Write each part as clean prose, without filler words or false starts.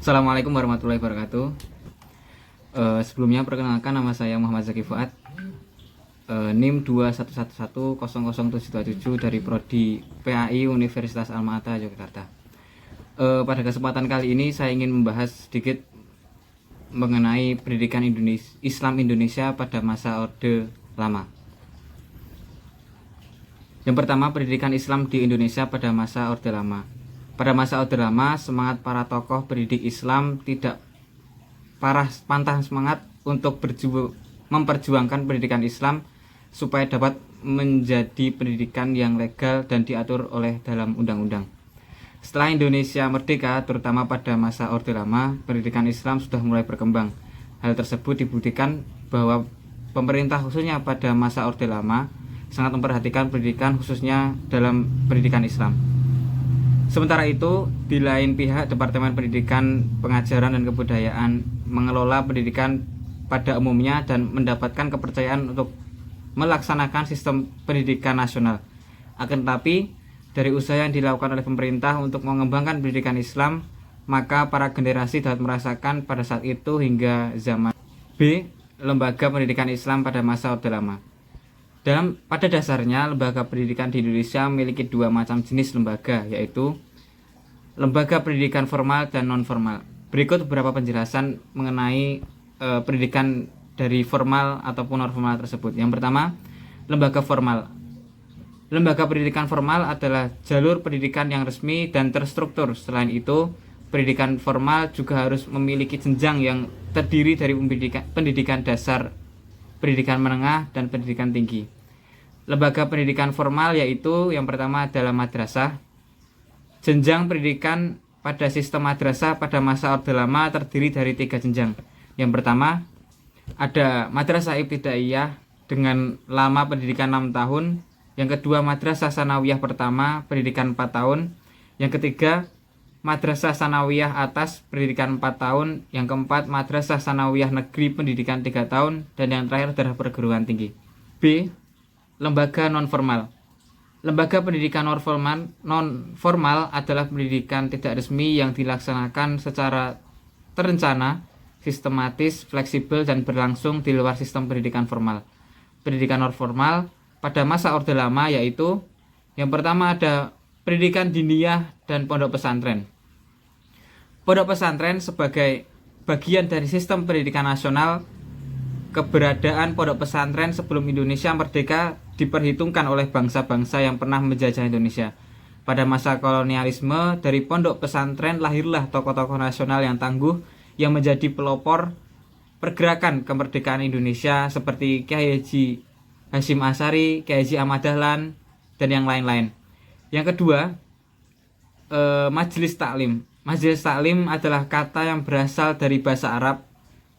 Assalamualaikum warahmatullahi wabarakatuh. Sebelumnya perkenalkan, nama saya Muhammad Zaki Fuad, NIM 211100727 dari Prodi PAI Universitas Alma-Ata Yogyakarta. Pada kesempatan kali ini saya ingin membahas sedikit mengenai pendidikan Islam Indonesia pada masa Orde Lama. Yang pertama, pendidikan Islam di Indonesia pada masa Orde Lama. Pada masa Orde Lama, semangat para tokoh pendidik Islam tidak pantang semangat untuk memperjuangkan pendidikan Islam supaya dapat menjadi pendidikan yang legal dan diatur oleh dalam undang-undang. Setelah Indonesia merdeka, terutama pada masa Orde Lama, pendidikan Islam sudah mulai berkembang. Hal tersebut dibuktikan bahwa pemerintah khususnya pada masa Orde Lama sangat memperhatikan pendidikan khususnya dalam pendidikan Islam. Sementara itu, di lain pihak, Departemen Pendidikan, Pengajaran dan Kebudayaan mengelola pendidikan pada umumnya dan mendapatkan kepercayaan untuk melaksanakan sistem pendidikan nasional. Akan tetapi, dari usaha yang dilakukan oleh pemerintah untuk mengembangkan pendidikan Islam, maka para generasi dapat merasakan pada saat itu hingga zaman B. Lembaga Pendidikan Islam pada masa Orde Lama. Pada dasarnya, lembaga pendidikan di Indonesia memiliki dua macam jenis lembaga, yaitu lembaga pendidikan formal dan non-formal. Berikut beberapa penjelasan mengenai pendidikan dari formal ataupun non-formal tersebut. Yang pertama, lembaga formal. Lembaga pendidikan formal adalah jalur pendidikan yang resmi dan terstruktur. Selain itu, pendidikan formal juga harus memiliki jenjang yang terdiri dari pendidikan dasar, pendidikan menengah, dan pendidikan tinggi. Lembaga pendidikan formal yaitu yang pertama adalah madrasah. Jenjang pendidikan pada sistem madrasah pada masa Orde Lama terdiri dari 3 jenjang. Yang pertama ada madrasah ibtidaiyah dengan lama pendidikan 6 tahun. Yang kedua madrasah sanawiyah pertama pendidikan 4 tahun. Yang ketiga madrasah sanawiyah atas pendidikan 4 tahun. Yang keempat madrasah sanawiyah negeri pendidikan 3 tahun. Dan yang terakhir adalah perguruan tinggi. B. Lembaga non-formal. Lembaga pendidikan non-formal adalah pendidikan tidak resmi yang dilaksanakan secara terencana, sistematis, fleksibel, dan berlangsung di luar sistem pendidikan formal. Pendidikan non-formal pada masa Orde Lama yaitu yang pertama ada pendidikan diniyah dan pondok pesantren. Pondok pesantren sebagai bagian dari sistem pendidikan nasional. Keberadaan pondok pesantren sebelum Indonesia merdeka diperhitungkan oleh bangsa-bangsa yang pernah menjajah Indonesia. Pada masa kolonialisme, dari pondok pesantren lahirlah tokoh-tokoh nasional yang tangguh yang menjadi pelopor pergerakan kemerdekaan Indonesia seperti Kiai Haji Hasyim Asy'ari, Kiai Haji Ahmad Dahlan, dan yang lain-lain. Yang kedua, Majelis Taklim. Majelis Taklim adalah kata yang berasal dari bahasa Arab.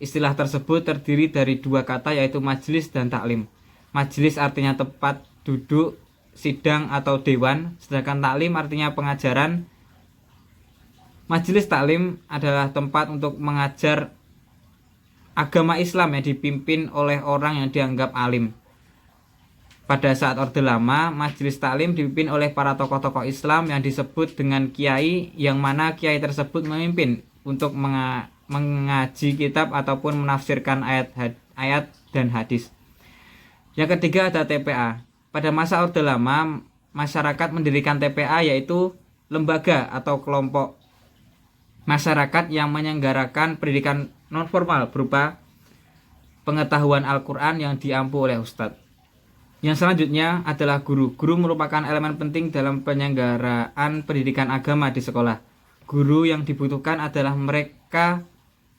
Istilah tersebut terdiri dari 2 kata yaitu majlis dan taklim. Majlis artinya tempat duduk, sidang atau dewan, sedangkan taklim artinya pengajaran. Majelis taklim adalah tempat untuk mengajar agama Islam yang dipimpin oleh orang yang dianggap alim. Pada saat Orde Lama, majelis taklim dipimpin oleh para tokoh-tokoh Islam yang disebut dengan kiai, yang mana kiai tersebut memimpin untuk mengaji kitab ataupun menafsirkan ayat dan hadis. Yang ketiga ada TPA. Pada masa Orde Lama, masyarakat mendirikan TPA yaitu lembaga atau kelompok masyarakat yang menyelenggarakan pendidikan non-formal berupa pengetahuan Al-Quran yang diampu oleh ustadz. Yang selanjutnya adalah guru. Guru merupakan elemen penting dalam penyelenggaraan pendidikan agama di sekolah. Guru yang dibutuhkan adalah mereka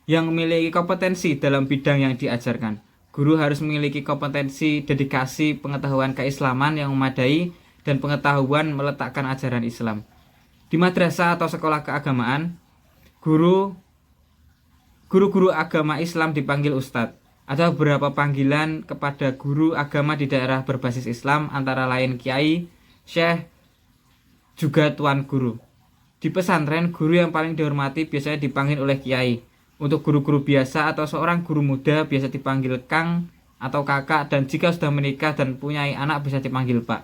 yang memiliki kompetensi dalam bidang yang diajarkan. Guru harus memiliki kompetensi, dedikasi, pengetahuan keislaman yang memadai, dan pengetahuan meletakkan ajaran Islam. Di madrasah atau sekolah keagamaan, guru-guru agama Islam dipanggil ustadz. Ada beberapa panggilan kepada guru agama di daerah berbasis Islam, antara lain kiai, syekh, juga tuan guru. Di pesantren, guru yang paling dihormati biasanya dipanggil oleh kiai. Untuk guru-guru biasa atau seorang guru muda biasa dipanggil Kang atau Kakak, dan jika sudah menikah dan punya anak bisa dipanggil Pak.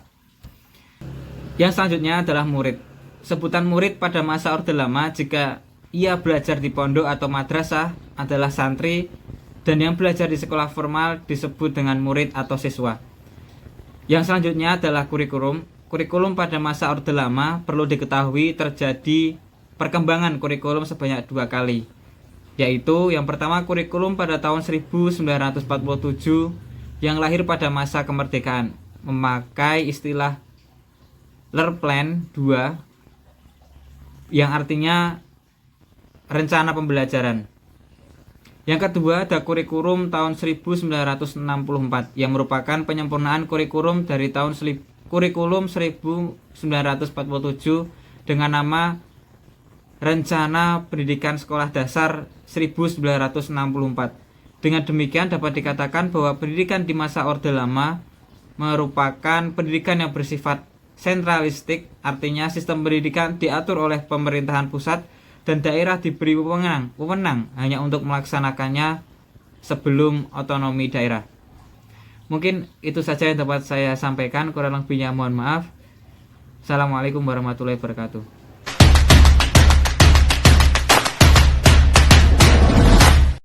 Yang selanjutnya adalah murid. Sebutan murid pada masa Orde Lama jika ia belajar di pondok atau madrasah adalah santri, dan yang belajar di sekolah formal disebut dengan murid atau siswa. Yang selanjutnya adalah kurikulum. Kurikulum pada masa Orde Lama perlu diketahui terjadi perkembangan kurikulum sebanyak 2 kali, yaitu yang pertama kurikulum pada tahun 1947 yang lahir pada masa kemerdekaan, memakai istilah Lehrplan 2 yang artinya rencana pembelajaran. Yang kedua ada kurikulum tahun 1964 yang merupakan penyempurnaan kurikulum dari tahun kurikulum 1947 dengan nama Rencana Pendidikan Sekolah Dasar 1964. Dengan demikian dapat dikatakan bahwa pendidikan di masa Orde Lama merupakan pendidikan yang bersifat sentralistik, artinya sistem pendidikan diatur oleh pemerintahan pusat dan daerah diberi wewenang hanya untuk melaksanakannya sebelum otonomi daerah. Mungkin itu saja yang dapat saya sampaikan, kurang lebihnya mohon maaf. Assalamualaikum warahmatullahi wabarakatuh.